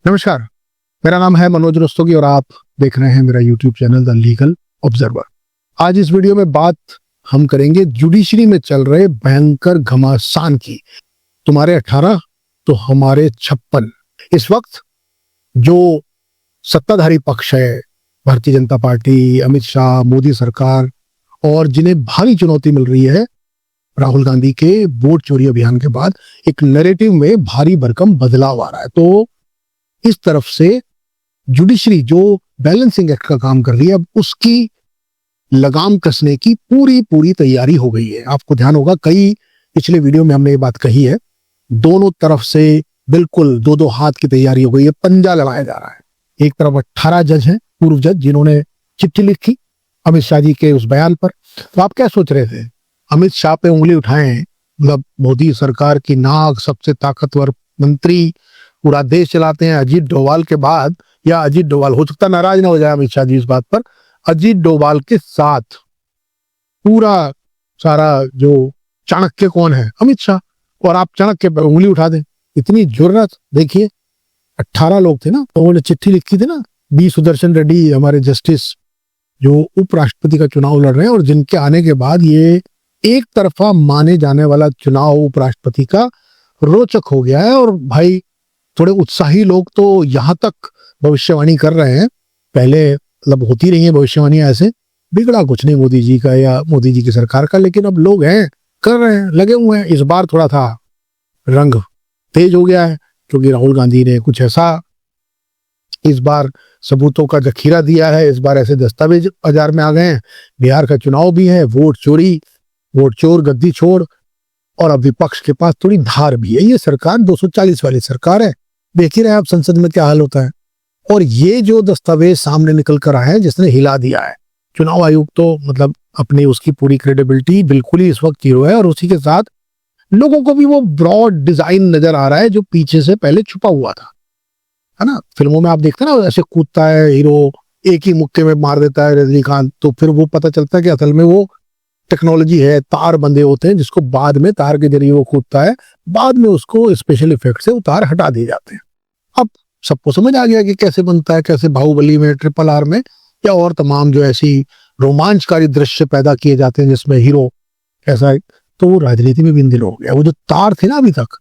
नमस्कार, मेरा नाम है मनोज रस्तोगी और आप देख रहे हैं मेरा YouTube channel the legal observer. आज इस वीडियो में बात हम करेंगे जुडिशरी में चल रहे भयंकर घमासान की। तुम्हारे 18 तो हमारे 56। इस वक्त जो सत्ताधारी पक्ष है, भारतीय जनता पार्टी, अमित शाह, मोदी सरकार, और जिन्हें भारी चुनौती मिल रही है राहुल गांधी के वोट चोरी अभियान के बाद, एक नैरेटिव में भारी भरकम बदलाव आ रहा है। तो इस तरफ से जुडिशरी जो बैलेंसिंग एक्ट का काम कर रही है, अब उसकी लगाम कसने की पूरी तैयारी हो गई है। आपको ध्यान होगा, कई पिछले वीडियो में हमने ये बात कही है, दोनों तरफ से बिल्कुल दो हाथ की तैयारी हो गई है, पंजा लड़ाया जा रहा है। एक तरफ 18 जज हैं, पूर्व जज, जिन्होंने चिट्ठी लिखी अमित शाह जी के उस बयान पर। तो आप क्या सोच रहे थे, अमित शाह पे उंगली उठाएं, मतलब मोदी सरकार की नाक, सबसे ताकतवर मंत्री, पूरा देश चलाते हैं अजीत डोभाल के बाद, या अजीत डोभाल, हो सकता नाराज ना हो जाए अमित शाह जी इस बात पर, अजीत डोभाल के साथ पूरा सारा जो चाणक्य कौन है, अमित शाह, और आप चाणक्य पर उंगली उठा दें, इतनी जुर्रत। देखिए 18 लोग थे ना, तो उन्होंने चिट्ठी लिखी थी ना, बी सुदर्शन रेड्डी हमारे जस्टिस जो उपराष्ट्रपति का चुनाव लड़ रहे हैं, और जिनके आने के बाद ये एक तरफा माने जाने वाला चुनाव उपराष्ट्रपति का रोचक हो गया है। और भाई थोड़े उत्साही लोग तो यहां तक भविष्यवाणी कर रहे हैं, पहले मतलब होती रही है भविष्यवाणियां, ऐसे बिगड़ा कुछ नहीं मोदी जी का या मोदी जी की सरकार का, लेकिन अब लोग हैं, कर रहे हैं, लगे हुए हैं। इस बार थोड़ा था रंग तेज हो गया है, क्योंकि राहुल गांधी ने कुछ ऐसा इस बार सबूतों का जखीरा दिया है। इस बार ऐसे दस्तावेज बाजार में आ गए हैं, बिहार का चुनाव भी है, वोट चोरी, वोट चोर गद्दी छोड़, और अब विपक्ष के पास थोड़ी धार भी है। ये सरकार 240 वाली सरकार है, देख ही रहे आप संसद में क्या हाल होता है। और ये जो दस्तावेज सामने निकल कर आए हैं, जिसने हिला दिया है चुनाव आयोग, तो मतलब अपनी उसकी पूरी क्रेडिबिलिटी बिल्कुल ही इस वक्त जीरो है। और उसी के साथ लोगों को भी वो ब्रॉड डिजाइन नजर आ रहा है जो पीछे से पहले छुपा हुआ था, है ना। फिल्मों में आप देखते हैं ना, ऐसे कूदता है हीरो, एक ही मुक्के में मार देता है रजनीकांत, तो फिर वो पता चलता है कि असल में वो टेक्नोलॉजी है, तार बंधे होते हैं, जिसको बाद में तार के जरिए वो कूदता है, बाद में उसको स्पेशल इफेक्ट से उतार हटा दिए जाते हैं। अब सबको समझ आ गया कि कैसे बनता है, कैसे बाहुबली में, RRR में, या और तमाम जो ऐसी रोमांचकारी दृश्य पैदा किए जाते हैं जिसमें हीरो ऐसा है। तो वो राजनीति में भी इन दिनों हो गया। वो जो तार थे ना अभी तक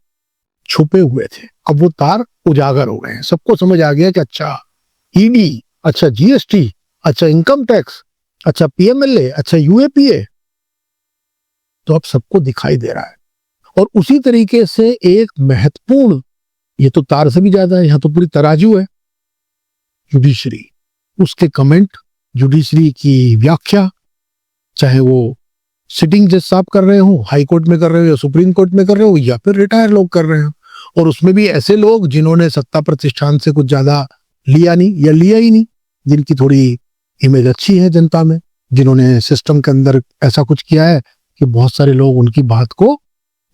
छुपे हुए थे, अब वो तार उजागर हो गए हैं। सबको समझ आ गया कि अच्छा ईडी, अच्छा GST, अच्छा इनकम टैक्स, अच्छा PMLA, अच्छा UAPA, तो अब सबको दिखाई दे रहा है। और उसी तरीके से एक महत्वपूर्ण, ये तो तार से भी ज्यादा है, यहां तो पूरी तराजू है, जुडिशरी, उसके कमेंट, जुडिशरी की व्याख्या, चाहे वो सिटिंग जज साहब कर रहे हो, हाई कोर्ट में कर रहे हो, या सुप्रीम कोर्ट में कर रहे हो, या फिर रिटायर लोग कर रहे हो, और उसमें भी ऐसे लोग जिन्होंने सत्ता प्रतिष्ठान से कुछ ज्यादा लिया नहीं या लिया ही नहीं, जिनकी थोड़ी इमेज अच्छी है जनता में, जिन्होंने सिस्टम के अंदर ऐसा कुछ किया है कि बहुत सारे लोग उनकी बात को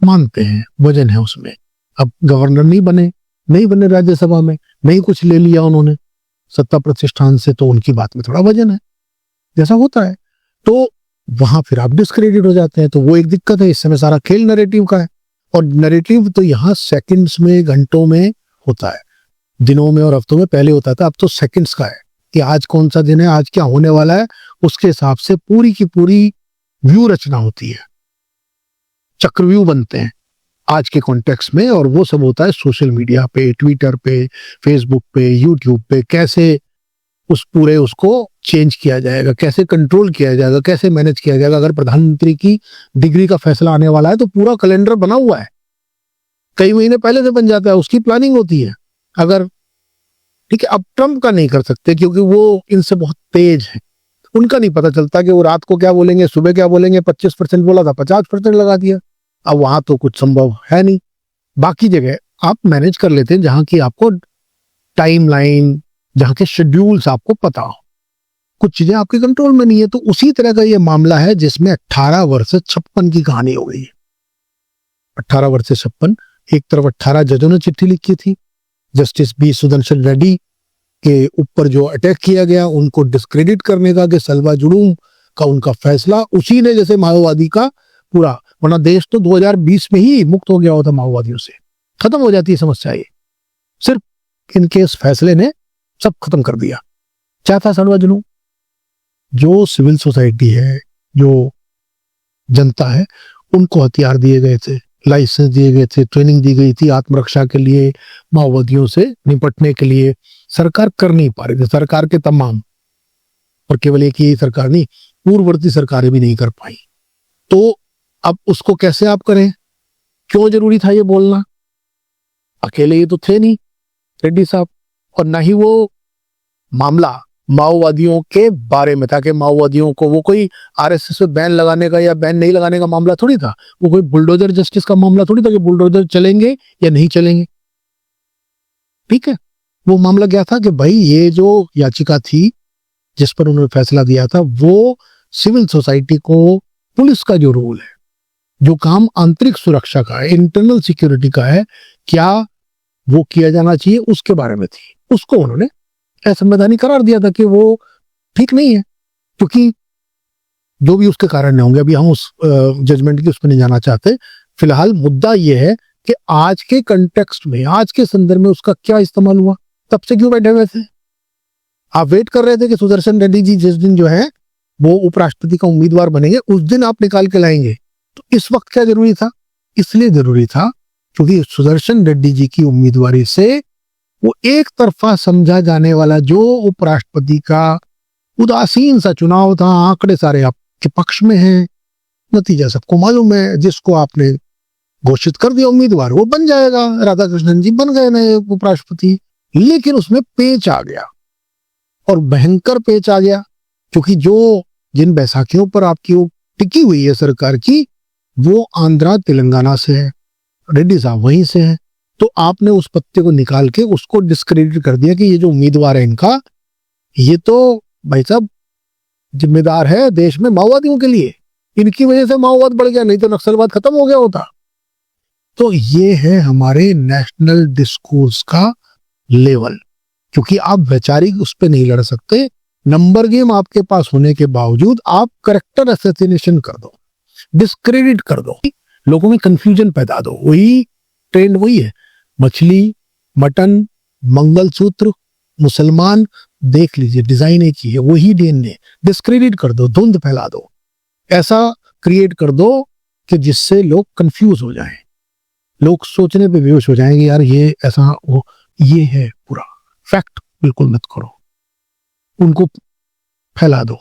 मानते हैं, वजन है उसमें। अब गवर्नर नहीं बने राज्यसभा में, नहीं कुछ ले लिया उन्होंने सत्ता प्रतिष्ठान से, तो उनकी बात में थोड़ा वजन है, जैसा होता है, तो वहां फिर आप डिस्क्रेडिट हो जाते हैं। तो वो एक दिक्कत है। इस समय सारा खेल नैरेटिव का है, और नैरेटिव तो यहाँ सेकंड्स में, घंटों में होता है, दिनों में और हफ्तों में पहले होता था, अब तो सेकंड्स का है कि आज कौन सा दिन है, आज क्या होने वाला है, उसके हिसाब से पूरी की पूरी व्यू रचना होती है, चक्रव्यूह बनते हैं आज के कॉन्टेक्स्ट में। और वो सब होता है सोशल मीडिया पे, ट्विटर पे, फेसबुक पे, यूट्यूब पे, कैसे उस पूरे उसको चेंज किया जाएगा, कैसे कंट्रोल किया जाएगा, कैसे मैनेज किया जाएगा। अगर प्रधानमंत्री की डिग्री का फैसला आने वाला है तो पूरा कैलेंडर बना हुआ है, कई महीने पहले से बन जाता है, उसकी प्लानिंग होती है। अगर ठीक है, अब ट्रम्प का नहीं कर सकते क्योंकि वो इनसे बहुत तेज है, उनका नहीं पता चलता कि वो रात को क्या बोलेंगे, सुबह क्या बोलेंगे। 25% बोला था, 50% लगा दिया। अब वहां तो कुछ संभव है नहीं। बाकी जगह आप मैनेज कर लेते हैं, जहां की आपको टाइमलाइन, जहां के शेड्यूल्स आपको पता हो, कुछ चीजें आपके कंट्रोल में नहीं है। तो उसी तरह का ये मामला है जिसमें 18 वर्सेस 56 की कहानी हो गई है। 18 वर्सेस 56, एक तरफ 18 जजों ने चिट्ठी लिखी थी, जस्टिस बी सुदर्शन रेड्डी के ऊपर जो अटैक किया गया, उनको डिस्क्रेडिट करने का, कि सलवा जुलूम का उनका फैसला उसी ने, जैसे माओवादी का पूरा, वरना देश तो 2020 में ही मुक्त हो गया होता माओवादियों से, खत्म हो जाती है समस्या। ये सिर्फ इनके इस फैसले ने सब खत्म कर दिया। क्या था सर्वजनों, जो सिविल सोसाइटी है, जो जनता है, उनको हथियार दिए गए थे, लाइसेंस दिए गए थे, ट्रेनिंग दी गई थी आत्मरक्षा के लिए, माओवादियों से निपटने के लिए। सरकार कर नहीं पा रही थी, सरकार के तमाम, और केवल एक ही सरकार नहीं, पूर्ववर्ती सरकारें भी नहीं कर पाई। तो अब उसको कैसे आप करें? क्यों जरूरी था ये बोलना? अकेले ये तो थे नहीं रेड्डी साहब, और ना ही वो मामला माओवादियों के बारे में था कि माओवादियों को वो कोई आरएसएस पे बैन लगाने का या बैन नहीं लगाने का मामला थोड़ी था। वो कोई बुलडोजर जस्टिस का मामला थोड़ी था कि बुलडोजर चलेंगे या नहीं चलेंगे। ठीक है, वो मामला क्या था कि भाई ये जो याचिका थी जिस पर उन्होंने फैसला दिया था, वो सिविल सोसाइटी को पुलिस का जो रोल है, जो काम आंतरिक सुरक्षा का है, इंटरनल सिक्योरिटी का है, क्या वो किया जाना चाहिए, उसके बारे में थी। उसको उन्होंने असंवैधानिक करार दिया था कि वो ठीक नहीं है, क्योंकि जो भी उसके कारण होंगे, अभी हम उस जजमेंट की उस पर नहीं जाना चाहते। फिलहाल मुद्दा यह है कि आज के कंटेक्स्ट में, आज के संदर्भ में उसका क्या इस्तेमाल हुआ। तब से क्यों बैठे हुए थे? आप वेट कर रहे थे कि सुदर्शन रेड्डी जी जिस दिन जो है वो उपराष्ट्रपति का उम्मीदवार बनेंगे, उस दिन आप निकाल के लाएंगे। तो इस वक्त क्या जरूरी था? इसलिए जरूरी था क्योंकि सुदर्शन रेड्डी जी की उम्मीदवारी से वो एक तरफा समझा जाने वाला जो उपराष्ट्रपति का उदासीन सा चुनाव था, आंकड़े सारे आपके पक्ष में हैं, नतीजा सबको मालूम है, जिसको आपने घोषित कर दिया उम्मीदवार वो बन जाएगा। राधाकृष्णन जी बन गए नए उपराष्ट्रपति। लेकिन उसमें पेच आ गया, और भयंकर पेच आ गया, क्योंकि जो जिन बैसाखियों पर आपकी वो टिकी हुई है सरकार की, वो आंध्रा तेलंगाना से है, रेड्डी साहब वहीं से हैं। तो आपने उस पत्ते को निकाल के उसको डिस्क्रेडिट कर दिया कि ये जो उम्मीदवार है इनका, ये तो भाई साहब जिम्मेदार है देश में माओवादियों के लिए, इनकी वजह से माओवाद बढ़ गया, नहीं तो नक्सलवाद खत्म हो गया होता। तो ये है हमारे नेशनल डिस्कोर्स का लेवल, क्योंकि आप वैचारिक उस पर नहीं लड़ सकते। नंबर गेम आपके पास होने के बावजूद आप करेक्टर असैसिनेशन कर दो, डिस्क्रेडिट कर दो, लोगों में कंफ्यूजन पैदा दो। वही ट्रेंड वही है, मछली, मटन, मंगलसूत्र, मुसलमान, देख लीजिए डिजाइन एक ही है, वही डीएनए। डिस्क्रेडिट कर दो, धुंध फैला दो, ऐसा क्रिएट कर दो कि जिससे लोग कंफ्यूज हो जाएं, लोग सोचने पे बेहोश हो जाएंगे, यार ये ऐसा वो ये है पूरा फैक्ट, बिल्कुल मत करो, उनको फैला दो।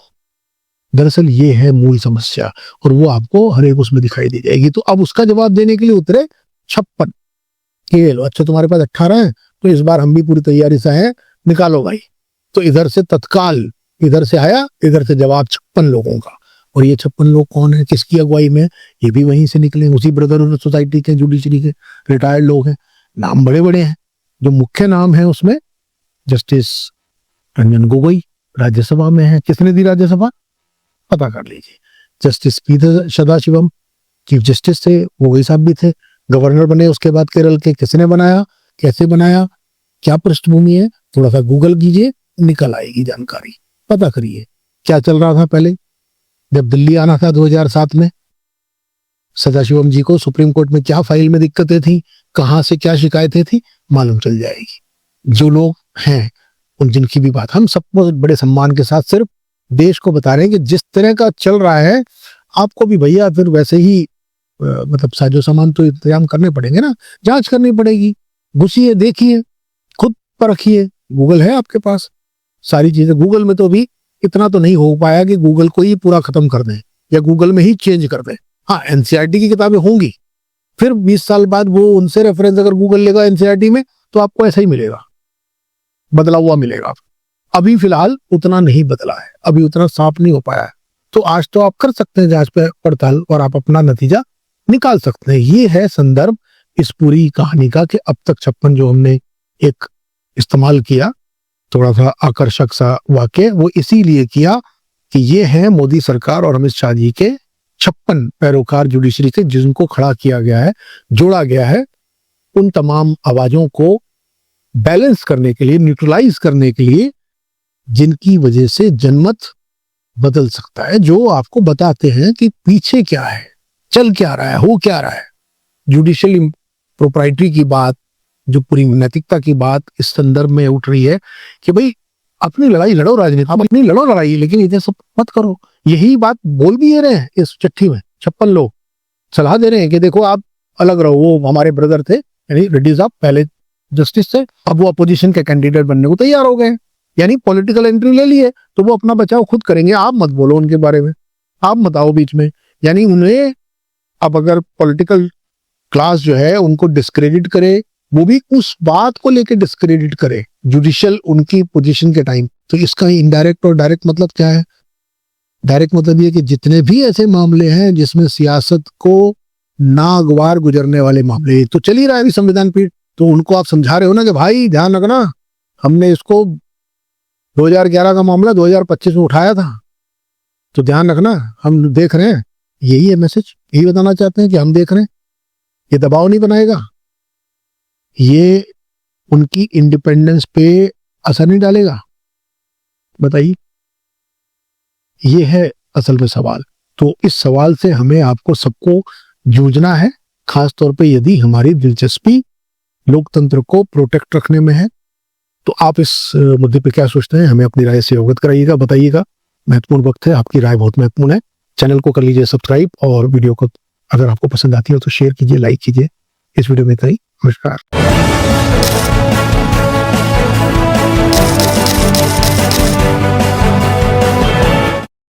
दरअसल ये है मूल समस्या, और वो आपको हर एक उसमें दिखाई दी जाएगी। तो अब उसका जवाब देने के लिए उतरे 56 के लो, अच्छा तुम्हारे पास 18 है, तो इस बार हम भी पूरी तैयारी से हैं, निकालो भाई। तो इधर से तत्काल इधर से आया, इधर से जवाब 56 लोगों का। और ये 56 लोग कौन है, किसकी अगुवाई में? ये भी वहीं से निकले, उसी ब्रदरहुड सोसाइटी के, जुडिशरी के रिटायर्ड लोग हैं। नाम बड़े बड़े हैं, जो मुख्य नाम है उसमें जस्टिस रंजन गोगोई राज्यसभा में है। किसने दी राज्यसभा? पता कर लीजिए। Justice P Sathasivam chief justice थे, गोगोई साहब भी थे, गवर्नर बने उसके बाद केरल के। किसने बनाया, कैसे बनाया, क्या पृष्ठभूमि है, थोड़ा सा गूगल कीजिए, निकल आएगी जानकारी। पता करिए क्या चल रहा था पहले, जब दिल्ली आना था 2007 में, सदाशिवम जी को सुप्रीम कोर्ट में क्या फाइल में दिक्कतें थी, कहां से क्या शिकायतें थी, मालूम चल जाएगी। जो लोग हैं उन जिनकी भी बात हम सब बड़े सम्मान के साथ सिर्फ देश को बता रहे हैं कि जिस तरह का चल रहा है, आपको भी भैया फिर वैसे ही मतलब साजो सामान तो इंतजाम करने पड़ेंगे ना, जांच करनी पड़ेगी। घुसिए, देखिए, खुद परखिए, गूगल है आपके पास, सारी चीजें गूगल में। तो अभी इतना तो नहीं हो पाया कि गूगल को ही पूरा खत्म कर दें या गूगल में ही चेंज कर दें। हाँ, एनसीईआरटी की किताबें होंगी, फिर 20 साल बाद वो उनसे रेफरेंस अगर गूगल लेगा एनसीईआरटी में, तो आपको ऐसा ही मिलेगा, बदला हुआ मिलेगा। अभी फिलहाल उतना नहीं बदला है, अभी उतना साफ नहीं हो पाया है। तो आज तो आप कर सकते हैं जांच पड़ताल, और आप अपना नतीजा निकाल सकते हैं। ये है संदर्भ इस पूरी कहानी का, कि अब तक 56 जो हमने एक इस्तेमाल किया, थोड़ा सा आकर्षक सा वाक्य, वो इसीलिए किया कि ये है मोदी सरकार और अमित शाह जी के 56 पैरोकार जुडिशरी के, जिनको खड़ा किया गया है, जोड़ा गया है, उन तमाम आवाजों को बैलेंस करने के लिए, न्यूट्रलाइज करने के लिए, जिनकी वजह से जनमत बदल सकता है, जो आपको बताते हैं कि पीछे क्या है, चल क्या रहा है, हो क्या रहा है। जुडिशियल प्रोप्राइटरी की बात, जो पूरी नैतिकता की बात इस संदर्भ में उठ रही है कि भाई अपनी लड़ाई लड़ो, राजनीति आप अपनी लड़ो लड़ाई, लेकिन इधर सब मत करो। यही बात बोल भी दे रहे हैं इस चिट्ठी में। 56 लोग सलाह दे रहे हैं कि देखो आप अलग रहो। वो हमारे ब्रदर थे यानी रेड्डी साहब, पहले जस्टिस थे, अब वो अपोजिशन के कैंडिडेट बनने को तैयार हो गए, यानी पॉलिटिकल एंट्री ले लिए, तो वो अपना बचाव खुद करेंगे। आप मत बोलो उनके बारे में, आप मत आओ बीच में। यानी उन्हें अब अगर पॉलिटिकल क्लास जो है उनको डिस्क्रेडिट करे, वो भी उस बात को लेकर डिस्क्रेडिट करे जुडिशियल उनकी पोजीशन के टाइम, तो इसका इनडायरेक्ट और डायरेक्ट मतलब क्या है? डायरेक्ट मतलब ये कि जितने भी ऐसे मामले हैं जिसमें सियासत को नागवार गुजरने वाले मामले तो चल ही रहा है अभी संविधान पीठ, तो उनको आप समझा रहे हो ना कि भाई ध्यान रखना, हमने इसको 2011 का मामला 2025 में उठाया था, तो ध्यान रखना हम देख रहे हैं। यही है मैसेज, यही बताना चाहते हैं कि हम देख रहे हैं। ये दबाव नहीं बनाएगा, ये उनकी इंडिपेंडेंस पे असर नहीं डालेगा। बताइए, ये है असल में सवाल। तो इस सवाल से हमें आपको सबको जूझना है, खास तौर पे यदि हमारी दिलचस्पी लोकतंत्र को प्रोटेक्ट रखने में है। तो आप इस मुद्दे पे क्या सोचते हैं, हमें अपनी राय से अवगत कराइएगा, बताइएगा। महत्वपूर्ण वक्त है, आपकी राय बहुत महत्वपूर्ण है। चैनल को कर लीजिए सब्सक्राइब और वीडियो को अगर आपको पसंद आती है तो शेयर कीजिए, लाइक कीजिए। इस वीडियो में इतना ही। नमस्कार।